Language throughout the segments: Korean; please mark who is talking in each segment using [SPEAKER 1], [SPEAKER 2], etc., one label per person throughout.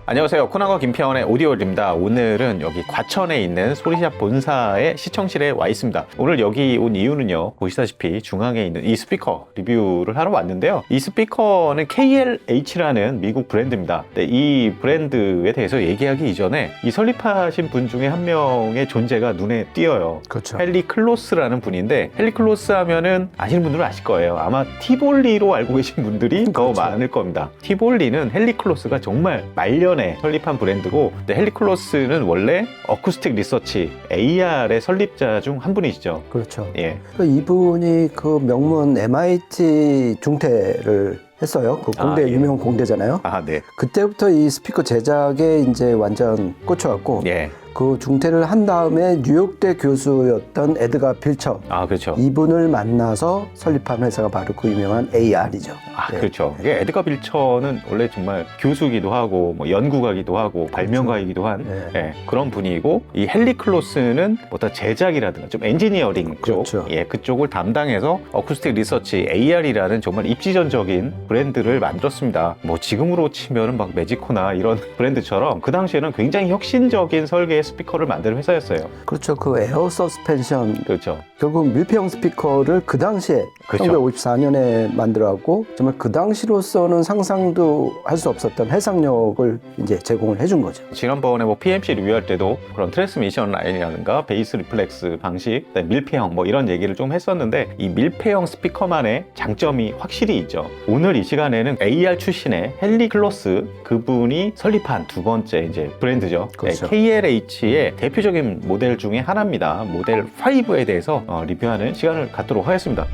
[SPEAKER 1] 안녕하세요. 코나거 김평원의 오디오입니다. 오늘은 여기 과천에 있는 소리샵 본사의 시청실에 와 있습니다. 오늘 여기 온 이유는요, 보시다시피 중앙에 있는 이 스피커 리뷰를 하러 왔는데요. 이 스피커는 KLH라는 미국 브랜드입니다. 네, 이 브랜드에 대해서 얘기하기 이전에 이 설립하신 분 중에 한 명의 존재가 눈에 띄어요.
[SPEAKER 2] 그렇죠.
[SPEAKER 1] 헨리 클로스라는 분인데, 헨리 클로스 하면은 아시는 분들은 아실 거예요. 아마 티볼리로 알고 계신 분들이 더
[SPEAKER 2] 그렇죠.
[SPEAKER 1] 많을 겁니다. 티볼리는 헨리 클로스가 정말 말년에 설립한 브랜드고, 헨리 클로스는 원래 어쿠스틱 리서치 AR의 설립자 중 한 분이시죠.
[SPEAKER 2] 그렇죠.
[SPEAKER 1] 예.
[SPEAKER 2] 이분이 그 명문 MIT 중퇴를 했어요. 그 공대,
[SPEAKER 1] 아, 예.
[SPEAKER 2] 유명 공대잖아요.
[SPEAKER 1] 아, 네.
[SPEAKER 2] 그때부터 이 스피커 제작에 이제 완전 꽂혀갖고
[SPEAKER 1] 예.
[SPEAKER 2] 그 중퇴를 한 다음에 뉴욕대 교수였던 에드가 빌처,
[SPEAKER 1] 아, 그렇죠.
[SPEAKER 2] 이분을 만나서 설립한 회사가 바로 그 유명한 AR이죠.
[SPEAKER 1] 아,
[SPEAKER 2] 네.
[SPEAKER 1] 그렇죠. 이게 에드가 빌처는 원래 정말 교수기도 하고, 뭐 연구가기도 하고, 발명가이기도 한
[SPEAKER 2] 네.
[SPEAKER 1] 예, 그런 분이고, 이 헨리 클로스는 어떤 제작이라든가 좀 엔지니어링 쪽,
[SPEAKER 2] 그렇죠.
[SPEAKER 1] 예, 그쪽을 담당해서 어쿠스틱 리서치 AR이라는 정말 입지전적인 브랜드를 만들었습니다. 뭐 지금으로 치면은 막 매지코나 이런 브랜드처럼 그 당시에는 굉장히 혁신적인 설계의 스피커를 만드는 회사였어요.
[SPEAKER 2] 그렇죠. 그 에어 서스펜션,
[SPEAKER 1] 그렇죠.
[SPEAKER 2] 결국 밀폐형 스피커를 그 당시에
[SPEAKER 1] 그렇죠.
[SPEAKER 2] 1954년에 만들어갖고 정말 그 당시로서는 상상도 할 수 없었던 해상력을 이제 제공을 해준 거죠.
[SPEAKER 1] 지난번에 뭐 PMC 리뷰할 때도 그런 트랜스미션 라인이라든가 베이스 리플렉스 방식, 밀폐형 뭐 이런 얘기를 좀 했었는데, 이 밀폐형 스피커만의 장점이 확실히 있죠. 오늘 이 시간에는 AR 출신의 헨리 클로스, 그분이 설립한 두 번째 이제 브랜드죠.
[SPEAKER 2] 그렇죠.
[SPEAKER 1] KLH의 대표적인 모델 중에 하나입니다. 모델 5에 대해서 리뷰하는 시간을 갖도록 하겠습니다.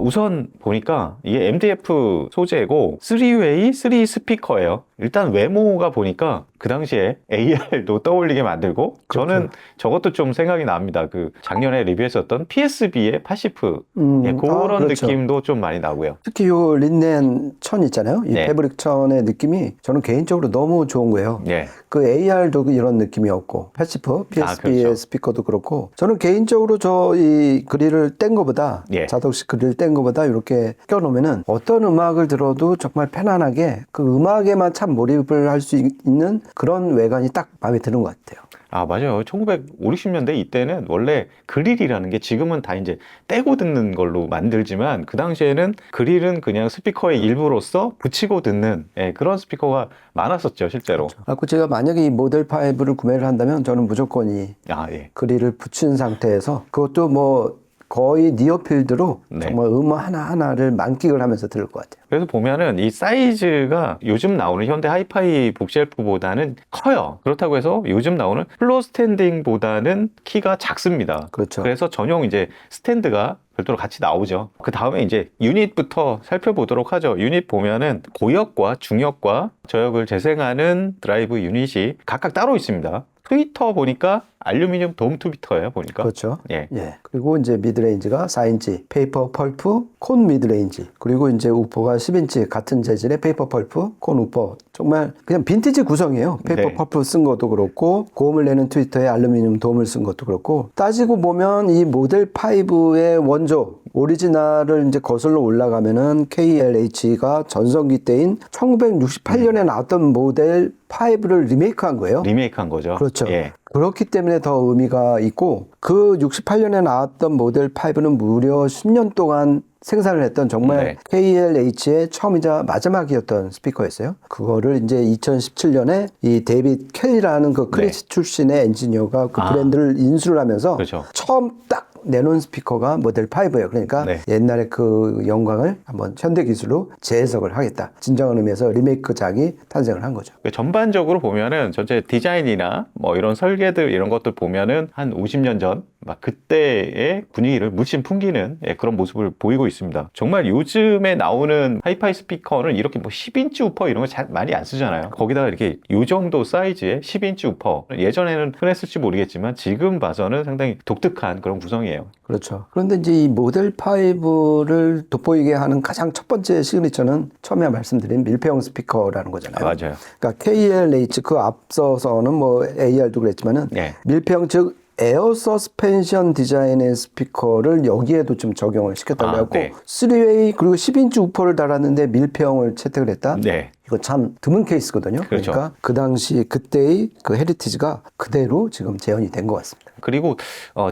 [SPEAKER 1] 우선 보니까 이게 MDF 소재고 3웨이 3 스피커예요. 일단 외모가 보니까 그 당시에 AR도 떠올리게 만들고,
[SPEAKER 2] 그렇죠.
[SPEAKER 1] 저는 저것도 좀 생각이 납니다. 그 작년에 리뷰했었던 PSB의 파시프, 예, 그런
[SPEAKER 2] 그렇죠.
[SPEAKER 1] 느낌도 좀 많이 나고요.
[SPEAKER 2] 특히 요 린넨 천 있잖아요. 이
[SPEAKER 1] 네.
[SPEAKER 2] 패브릭 천의 느낌이 저는 개인적으로 너무 좋은 거예요.
[SPEAKER 1] 예.
[SPEAKER 2] 그 AR도 이런 느낌이었고, 패시프, PSB의
[SPEAKER 1] 그렇죠.
[SPEAKER 2] 스피커도 그렇고, 저는 개인적으로 저 이 그릴을 뗀 거보다,
[SPEAKER 1] 예.
[SPEAKER 2] 자석식 그릴 뗀 거보다 이렇게 껴놓으면은 어떤 음악을 들어도 정말 편안하게 그 음악에만 참 몰입을 할 수 있는 그런 외관이 딱 마음에 드는 것 같아요.
[SPEAKER 1] 아, 맞아요. 1950, 60년대 이때는 원래 그릴이라는 게 지금은 다 이제 떼고 듣는 걸로 만들지만, 그 당시에는 그릴은 그냥 스피커의 일부로서 붙이고 듣는, 예, 그런 스피커가 많았었죠, 실제로.
[SPEAKER 2] 그래서 제가 만약에 이 모델 5를 구매를 한다면 저는 무조건 이
[SPEAKER 1] 아, 예.
[SPEAKER 2] 그릴을 붙인 상태에서, 그것도 뭐 거의 니어필드로
[SPEAKER 1] 네.
[SPEAKER 2] 정말 음악 하나하나를 만끽을 하면서 들을 것 같아요.
[SPEAKER 1] 그래서 보면은 이 사이즈가 요즘 나오는 현대 하이파이 북쉘프보다는 커요. 그렇다고 해서 요즘 나오는 플로어 스탠딩보다는 키가 작습니다.
[SPEAKER 2] 그렇죠.
[SPEAKER 1] 그래서 전용 이제 스탠드가 별도로 같이 나오죠. 그 다음에 이제 유닛부터 살펴보도록 하죠. 유닛 보면은 고역과 중역과 저역을 재생하는 드라이브 유닛이 각각 따로 있습니다. 트위터 보니까 알루미늄 돔 트위터예요, 보니까.
[SPEAKER 2] 그렇죠.
[SPEAKER 1] 예.
[SPEAKER 2] 예. 그리고 이제 미드레인지가 4인치 페이퍼 펄프 콘 미드레인지, 그리고 이제 우퍼가 10인치 같은 재질의 페이퍼 펄프 콘 우퍼. 정말 그냥 빈티지 구성이에요. 페이퍼
[SPEAKER 1] 네.
[SPEAKER 2] 펄프 쓴 것도 그렇고, 고음을 내는 트위터에 알루미늄 돔을 쓴 것도 그렇고, 따지고 보면 이 모델 5의 원조 오리지널을 이제 거슬러 올라가면은 KLH가 전성기 때인 1968년에 나왔던 모델 5를 리메이크한 거예요.
[SPEAKER 1] 리메이크한 거죠.
[SPEAKER 2] 그렇죠.
[SPEAKER 1] 예.
[SPEAKER 2] 그렇기 때문에 더 의미가 있고, 그 68년에 나왔던 모델 5는 무려 10년 동안 생산을 했던 정말
[SPEAKER 1] 네.
[SPEAKER 2] KLH의 처음이자 마지막이었던 스피커였어요. 그거를 이제 2017년에 이 데이빗 켈리라는 그 크리치 출신의 엔지니어가 그 브랜드를 인수를 하면서
[SPEAKER 1] 그렇죠.
[SPEAKER 2] 처음 딱 내놓은 스피커가 모델 5예요. 그러니까
[SPEAKER 1] 네.
[SPEAKER 2] 옛날에 그 영광을 한번 현대 기술로 재해석을 하겠다. 진정한 의미에서 리메이크작이 탄생을 한 거죠.
[SPEAKER 1] 전반적으로 보면은 전체 디자인이나 뭐 이런 설계들 이런 것들 보면은 한 50년 전 막 그때의 분위기를 물씬 풍기는, 예, 그런 모습을 보이고 있습니다. 정말 요즘에 나오는 하이파이 스피커는 이렇게 뭐 10인치 우퍼 이런 거 잘 많이 안 쓰잖아요. 거기다가 이렇게 요 정도 사이즈의 10인치 우퍼, 예전에는 흔했을지 모르겠지만 지금 봐서는 상당히 독특한 그런 구성이에요.
[SPEAKER 2] 그렇죠. 그런데 이제 이 모델 5를 돋보이게 하는 가장 첫 번째 시그니처는 처음에 말씀드린 밀폐형 스피커라는 거잖아요.
[SPEAKER 1] 맞아요.
[SPEAKER 2] 그러니까 KLH 그 앞서서는 뭐 AR도 그랬지만은
[SPEAKER 1] 네.
[SPEAKER 2] 밀폐형, 즉 에어 서스펜션 디자인의 스피커를 여기에도 좀 적용을 시켰다고 해갖고
[SPEAKER 1] 네.
[SPEAKER 2] 3웨이 그리고 10인치 우퍼를 달았는데 밀폐형을 채택을 했다.
[SPEAKER 1] 네.
[SPEAKER 2] 이거 참 드문 케이스거든요.
[SPEAKER 1] 그렇죠.
[SPEAKER 2] 그러니까 그 당시 그때의 그 헤리티지가 그대로 지금 재현이 된 것 같습니다.
[SPEAKER 1] 그리고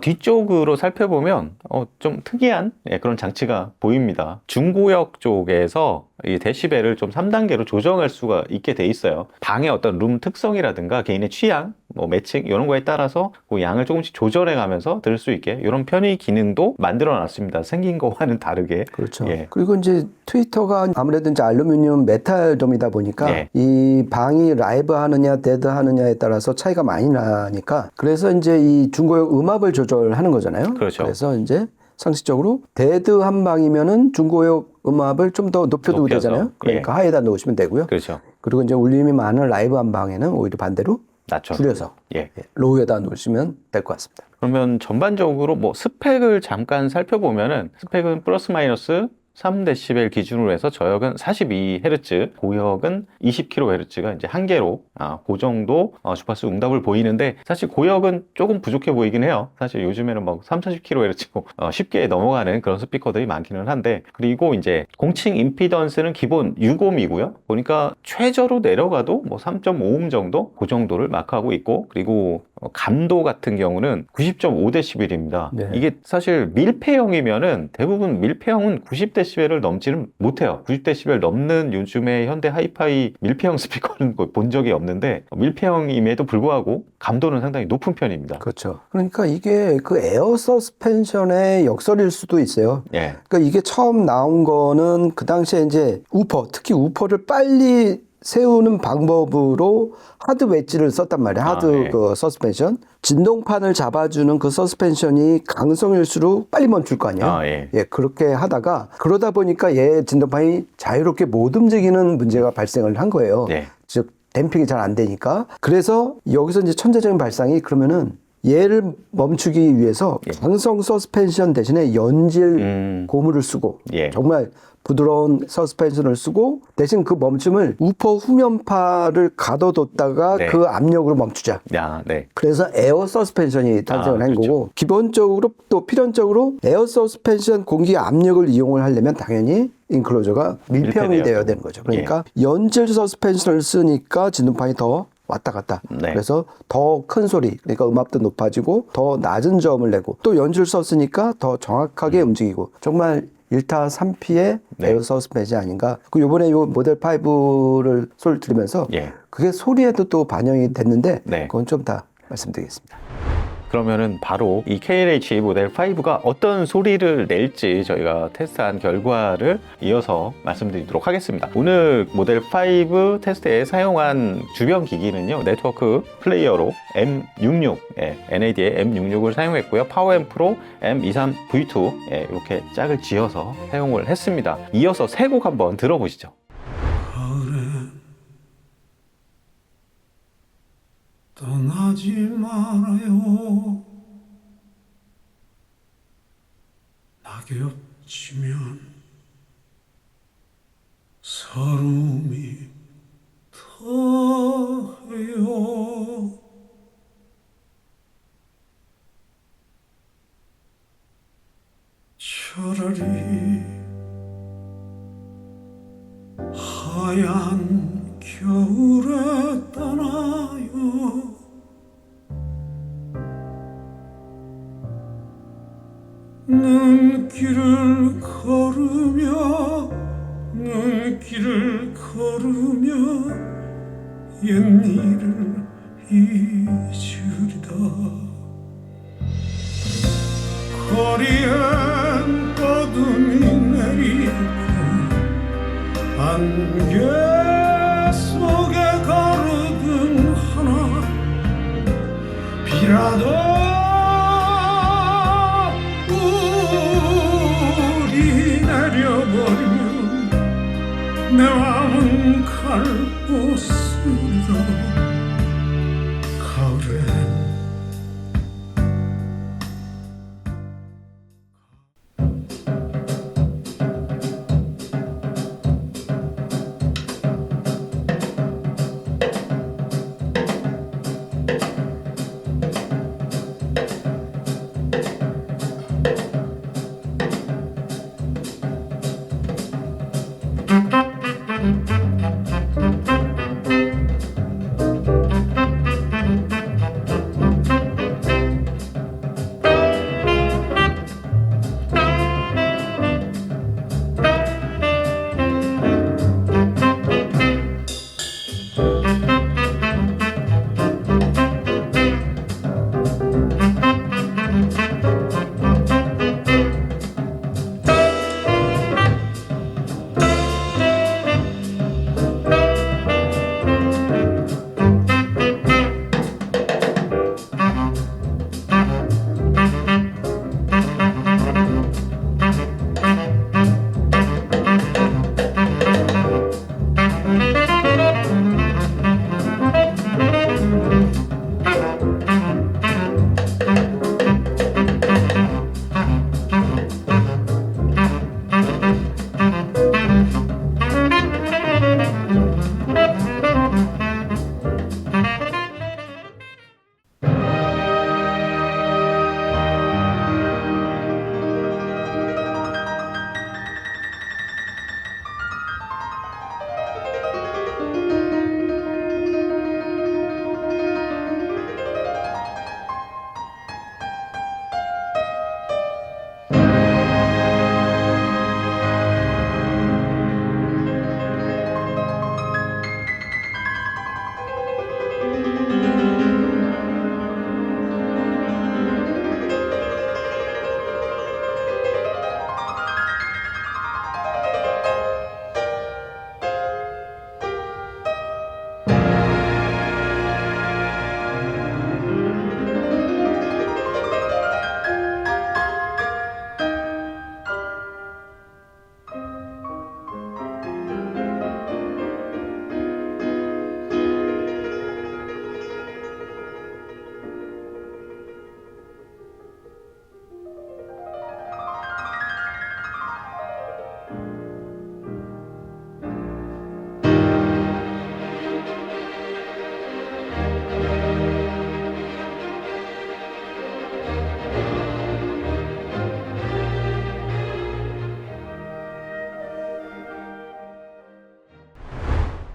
[SPEAKER 1] 뒤쪽으로 살펴보면 좀 특이한 그런 장치가 보입니다. 중고역 쪽에서 이 데시벨을 좀 3단계로 조정할 수가 있게 돼 있어요. 방의 어떤 룸 특성이라든가 개인의 취향, 뭐 매칭 이런 거에 따라서 그 양을 조금씩 조절해 가면서 들을 수 있게 이런 편의 기능도 만들어 놨습니다. 생긴 거와는 다르게.
[SPEAKER 2] 그렇죠.
[SPEAKER 1] 예.
[SPEAKER 2] 그리고 이제 트위터가 아무래도 이제 알루미늄 메탈돔이다 보니까
[SPEAKER 1] 예.
[SPEAKER 2] 이 방이 라이브 하느냐 데드 하느냐에 따라서 차이가 많이 나니까 그래서 이제 이 중고역 음압을 조절하는 거잖아요.
[SPEAKER 1] 그렇죠.
[SPEAKER 2] 그래서 이제 상식적으로 데드한 방이면은 중고역 음압을 좀 더 높여도
[SPEAKER 1] 높여서,
[SPEAKER 2] 되잖아요. 그러니까 하이에다 놓으시면 되고요.
[SPEAKER 1] 그렇죠.
[SPEAKER 2] 그리고 이제 울림이 많은 라이브한 방에는 오히려 반대로
[SPEAKER 1] 낮춰.
[SPEAKER 2] 줄여서
[SPEAKER 1] 예.
[SPEAKER 2] 로우에다 놓으시면 될 것 같습니다.
[SPEAKER 1] 그러면 전반적으로 뭐 스펙을 잠깐 살펴보면은 스펙은 플러스 마이너스 3dB 기준으로 해서 저역은 42Hz, 고역은 20kHz가 이제 한계로 그 정도 주파수 응답을 보이는데 사실 고역은 조금 부족해 보이긴 해요. 사실 요즘에는 막 3, 40kHz고 쉽게 넘어가는 그런 스피커들이 많기는 한데 그리고 이제 공칭 임피던스는 기본 6ohm이고요. 보니까 최저로 내려가도 뭐 3.5ohm 정도 그 정도를 마크하고 있고 그리고 감도 같은 경우는 90.5dB입니다.
[SPEAKER 2] 네.
[SPEAKER 1] 이게 사실 밀폐형이면은 대부분 밀폐형은 90dB를 넘지는 못해요. 90dB 넘는 요즘의 현대 하이파이 밀폐형 스피커는 거의 본 적이 없는데 밀폐형임에도 불구하고 감도는 상당히 높은 편입니다.
[SPEAKER 2] 그렇죠. 그러니까 이게 그 에어 서스펜션의 역설일 수도 있어요.
[SPEAKER 1] 예.
[SPEAKER 2] 그러니까 이게 처음 나온 거는 그 당시에 이제 우퍼, 특히 우퍼를 빨리 세우는 방법으로 하드 웨지를 썼단 말이에요. 하드
[SPEAKER 1] 네.
[SPEAKER 2] 그 서스펜션. 진동판을 잡아주는 그 서스펜션이 강성일수록 빨리 멈출 거 아니에요.
[SPEAKER 1] 예.
[SPEAKER 2] 예, 그렇게 하다가 그러다 보니까 얘 진동판이 자유롭게 못 움직이는 문제가 발생을 한 거예요.
[SPEAKER 1] 네.
[SPEAKER 2] 즉 댐핑이 잘 안 되니까. 그래서 여기서 이제 천재적인 발상이 그러면은 얘를 멈추기 위해서
[SPEAKER 1] 예.
[SPEAKER 2] 강성 서스펜션 대신에 연질 고무를 쓰고
[SPEAKER 1] 예.
[SPEAKER 2] 정말 부드러운 서스펜션을 쓰고 대신 그 멈춤을 우퍼 후면파를 가둬뒀다가
[SPEAKER 1] 네.
[SPEAKER 2] 그 압력으로 멈추자.
[SPEAKER 1] 네.
[SPEAKER 2] 그래서 에어 서스펜션이 탄생을 한
[SPEAKER 1] 그렇죠.
[SPEAKER 2] 거고 기본적으로 또 필연적으로 에어 서스펜션 공기 압력을 이용을 하려면 당연히 인클로저가 밀폐형이
[SPEAKER 1] 밀폐돼야
[SPEAKER 2] 되어야
[SPEAKER 1] 되고.
[SPEAKER 2] 되는 거죠. 그러니까 연질 서스펜션을 쓰니까 진동판이 더 왔다 갔다.
[SPEAKER 1] 네.
[SPEAKER 2] 그래서 더 큰 소리, 그러니까 음압도 높아지고 더 낮은 저음을 내고 또 연줄 썼으니까 더 정확하게 움직이고 정말 1타 3피의
[SPEAKER 1] 네.
[SPEAKER 2] 에어 서스펜션이 아닌가. 그 요번에 요 모델 5를 소리를 들으면서
[SPEAKER 1] 예.
[SPEAKER 2] 그게 소리에도 또 반영이 됐는데
[SPEAKER 1] 네.
[SPEAKER 2] 그건 좀 다 말씀드리겠습니다.
[SPEAKER 1] 그러면은 바로 이 KLH 모델 5가 어떤 소리를 낼지 저희가 테스트한 결과를 이어서 말씀드리도록 하겠습니다. 오늘 모델 5 테스트에 사용한 주변 기기는요, 네트워크 플레이어로 M66, NAD의 M66을 사용했고요. 파워앰프로 M23V2 이렇게 짝을 지어서 사용을 했습니다. 이어서 세 곡 한번 들어보시죠.
[SPEAKER 3] 떠나지 말아요. 낙엽 치면 서름이 터요. 차라리 하얀 겨울에 떠나요. 눈길을 걸으며 눈길을 걸으며 옛일을 잊으리다. 거리엔 어둠이 내리고 안개 속에 가르든 하나 비라도 우리 내려버리면 내 마음은 갈고 쓰리라. 가을엔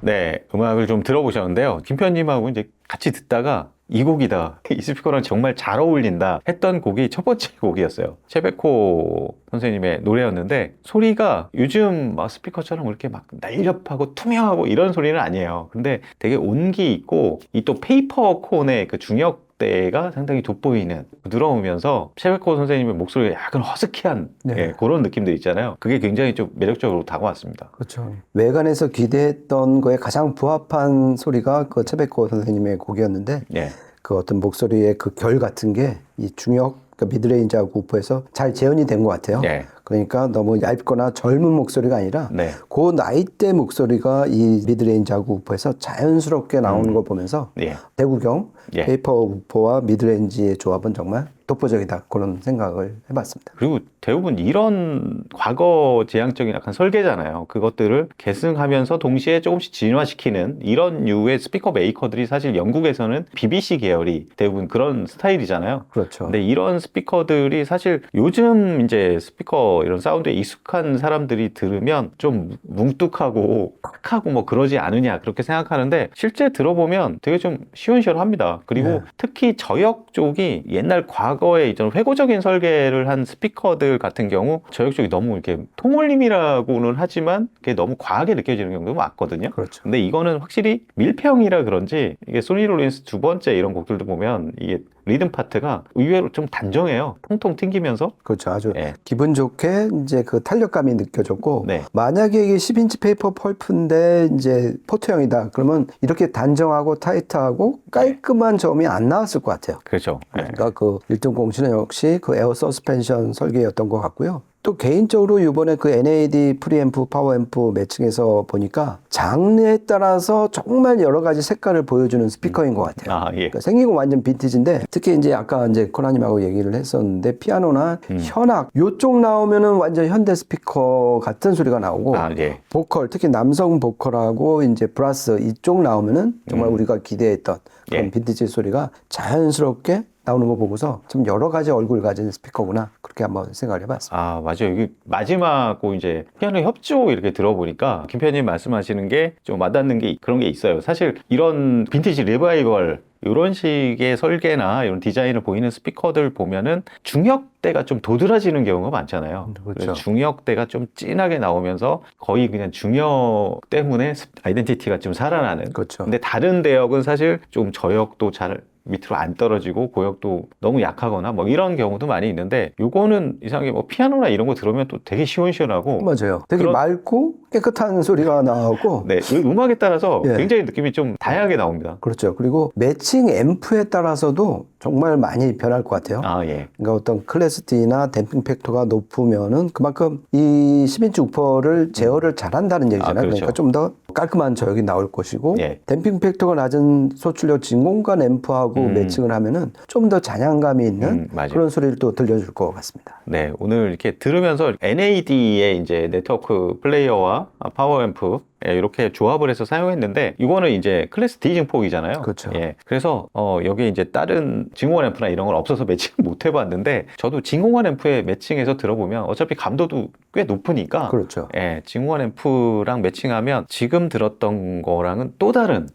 [SPEAKER 1] 네, 음악을 좀 들어보셨는데요. 김편님하고 이제 같이 듣다가 이 곡이다. 이 스피커랑 정말 잘 어울린다 했던 곡이 첫 번째 곡이었어요. 최백호 선생님의 노래였는데 소리가 요즘 막 스피커처럼 그렇게 막 날렵하고 투명하고 이런 소리는 아니에요. 근데 되게 온기 있고 이 또 페이퍼콘의 그 중역대가 상당히 돋보이는 부드러우면서 최백호 선생님의 목소리가 약간 허스키한
[SPEAKER 2] 네.
[SPEAKER 1] 예, 그런 느낌들 있잖아요. 그게 굉장히 좀 매력적으로 다가왔습니다.
[SPEAKER 2] 그렇죠. 외관에서 기대했던 거에 가장 부합한 소리가 그 최백호 선생님의 곡이었는데
[SPEAKER 1] 예.
[SPEAKER 2] 그 어떤 목소리의 그 결 같은 게 이 중역, 그러니까 미드레인지하고 우퍼에서 잘 재현이 된 것 같아요.
[SPEAKER 1] 예.
[SPEAKER 2] 그러니까 너무 얇거나 젊은 목소리가 아니라
[SPEAKER 1] 네.
[SPEAKER 2] 그 나이대 목소리가 이 미드레인지하고 우퍼에서 자연스럽게 나오는 걸 보면서
[SPEAKER 1] 예.
[SPEAKER 2] 대구경
[SPEAKER 1] 예.
[SPEAKER 2] 페이퍼 우퍼와 미드레인지의 조합은 정말 독보적이다 그런 생각을 해봤습니다.
[SPEAKER 1] 그리고 대부분 이런 과거 지향적인 약간 설계잖아요. 그것들을 계승하면서 동시에 조금씩 진화시키는 이런 류의 스피커 메이커들이 사실 영국에서는 BBC 계열이 대부분 그런 스타일이잖아요.
[SPEAKER 2] 그렇죠.
[SPEAKER 1] 근데 이런 스피커들이 사실 요즘 이제 스피커 이런 사운드에 익숙한 사람들이 들으면 좀 뭉뚝하고 탁하고 뭐 그러지 않으냐 그렇게 생각하는데 실제 들어보면 되게 좀 시원시원합니다. 그리고
[SPEAKER 2] 네.
[SPEAKER 1] 특히 저역 쪽이 옛날 과거에 이전 회고적인 설계를 한 스피커들 같은 경우 저역 쪽이 너무 이렇게 통울림이라고는 하지만 그게 너무 과하게 느껴지는 경우도 많거든요.
[SPEAKER 2] 그렇죠.
[SPEAKER 1] 근데 이거는 확실히 밀폐형이라 그런지 이게 소니 롤린스 두 번째 이런 곡들도 보면 이게 리듬 파트가 의외로 좀 단정해요. 통통 튕기면서.
[SPEAKER 2] 그렇죠. 아주
[SPEAKER 1] 예.
[SPEAKER 2] 기분 좋게 이제 그 탄력감이 느껴졌고
[SPEAKER 1] 네.
[SPEAKER 2] 만약에 이게 10인치 페이퍼 펄프인데 이제 포트형이다. 그러면 이렇게 단정하고 타이트하고 깔끔한 점이 안 나왔을 것 같아요.
[SPEAKER 1] 그렇죠. 예.
[SPEAKER 2] 그러니까 그 1등 공신은 역시 그 에어 서스펜션 설계였던 것 같고요. 또 개인적으로 이번에 그 NAD 프리앰프, 파워앰프 매칭해서 보니까 장르에 따라서 정말 여러 가지 색깔을 보여주는 스피커인 것 같아요.
[SPEAKER 1] 아, 예.
[SPEAKER 2] 그러니까 생긴 건 완전 빈티지인데 특히 이제 아까 이제 코나님하고 얘기를 했었는데 피아노나 현악 요쪽 나오면은 완전 현대 스피커 같은 소리가 나오고
[SPEAKER 1] 아, 예.
[SPEAKER 2] 보컬 특히 남성 보컬하고 이제 브라스 이쪽 나오면은 정말 우리가 기대했던 그런
[SPEAKER 1] 예.
[SPEAKER 2] 빈티지 소리가 자연스럽게 나오는 거 보고서 좀 여러 가지 얼굴 가진 스피커구나 그렇게 한번 생각을 해봤습니다.
[SPEAKER 1] 아, 맞아요. 이게 마지막 곡 이제 피아노 협조 이렇게 들어보니까 김편님 말씀하시는 게 좀 와닿는 게 그런 게 있어요. 사실 이런 빈티지 리바이벌 이런 식의 설계나 이런 디자인을 보이는 스피커들 보면은 중역대가 좀 도드라지는 경우가 많잖아요.
[SPEAKER 2] 그렇죠.
[SPEAKER 1] 그래서 중역대가 좀 진하게 나오면서 거의 그냥 중역 때문에 아이덴티티가 좀 살아나는.
[SPEAKER 2] 그렇죠.
[SPEAKER 1] 근데 다른 대역은 사실 좀 저역도 잘 밑으로 안 떨어지고 고역도 너무 약하거나 뭐 이런 경우도 많이 있는데 요거는 이상하게 뭐 피아노나 이런 거 들으면 또 되게 시원시원하고
[SPEAKER 2] 맞아요. 되게
[SPEAKER 1] 그런-
[SPEAKER 2] 맑고 깨끗한 소리가 나오고
[SPEAKER 1] 네, 이 음악에 따라서
[SPEAKER 2] 예.
[SPEAKER 1] 굉장히 느낌이 좀 다양하게 나옵니다.
[SPEAKER 2] 그렇죠. 그리고 매칭 앰프에 따라서도 정말 많이 변할 것 같아요.
[SPEAKER 1] 아, 예.
[SPEAKER 2] 그러니까 어떤 클래시티나 댐핑 팩터가 높으면은 그만큼 이 10인치 우퍼를 제어를 잘한다는 얘기잖아요.
[SPEAKER 1] 그렇죠.
[SPEAKER 2] 그러니까 좀 더 깔끔한 저역이 나올 것이고
[SPEAKER 1] 예.
[SPEAKER 2] 댐핑 팩터가 낮은 소출력 진공관 앰프하고 매칭을 하면은 좀 더 잔향감이 있는
[SPEAKER 1] 맞아요.
[SPEAKER 2] 그런 소리를 또 들려줄 것 같습니다.
[SPEAKER 1] 네, 오늘 이렇게 들으면서 NAD의 이제 네트워크 플레이어와 파워 앰프 이렇게 조합을 해서 사용했는데 이거는 이제 클래스 D 증폭이잖아요.
[SPEAKER 2] 그렇죠.
[SPEAKER 1] 예. 그래서 여기에 이제 다른 진공관 앰프나 이런 건 없어서 매칭 못 해봤는데 저도 진공관 앰프에 매칭해서 들어보면 어차피 감도도 꽤 높으니까
[SPEAKER 2] 그렇죠.
[SPEAKER 1] 예, 진공관 앰프랑 매칭하면 지금 들었던 거랑은 또 다른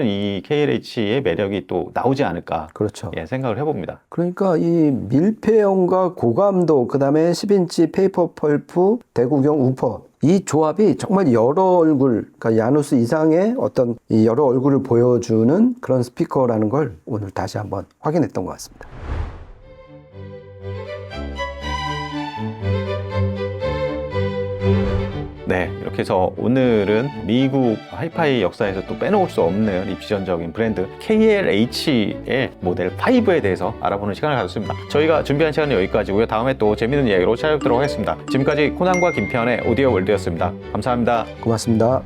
[SPEAKER 1] 이 KLH의 매력이 또 나오지 않을까
[SPEAKER 2] 그렇죠.
[SPEAKER 1] 예, 생각을 해봅니다.
[SPEAKER 2] 그러니까 이 밀폐형과 고감도 그다음에 10인치 페이퍼 펄프 대구경 우퍼 이 조합이 정말 여러 얼굴 그러니까 야누스 이상의 어떤 이 여러 얼굴을 보여주는 그런 스피커라는 걸 오늘 다시 한번 확인했던 것 같습니다.
[SPEAKER 1] 네, 이렇게 해서 오늘은 미국 하이파이 역사에서 또 빼놓을 수 없는 이 비전적인 브랜드 KLH의 모델 5에 대해서 알아보는 시간을 가졌습니다. 저희가 준비한 시간은 여기까지고요. 다음에 또 재밌는 이야기로 찾아뵙도록 하겠습니다. 지금까지 코난과 김편의 오디오 월드였습니다. 감사합니다.
[SPEAKER 2] 고맙습니다.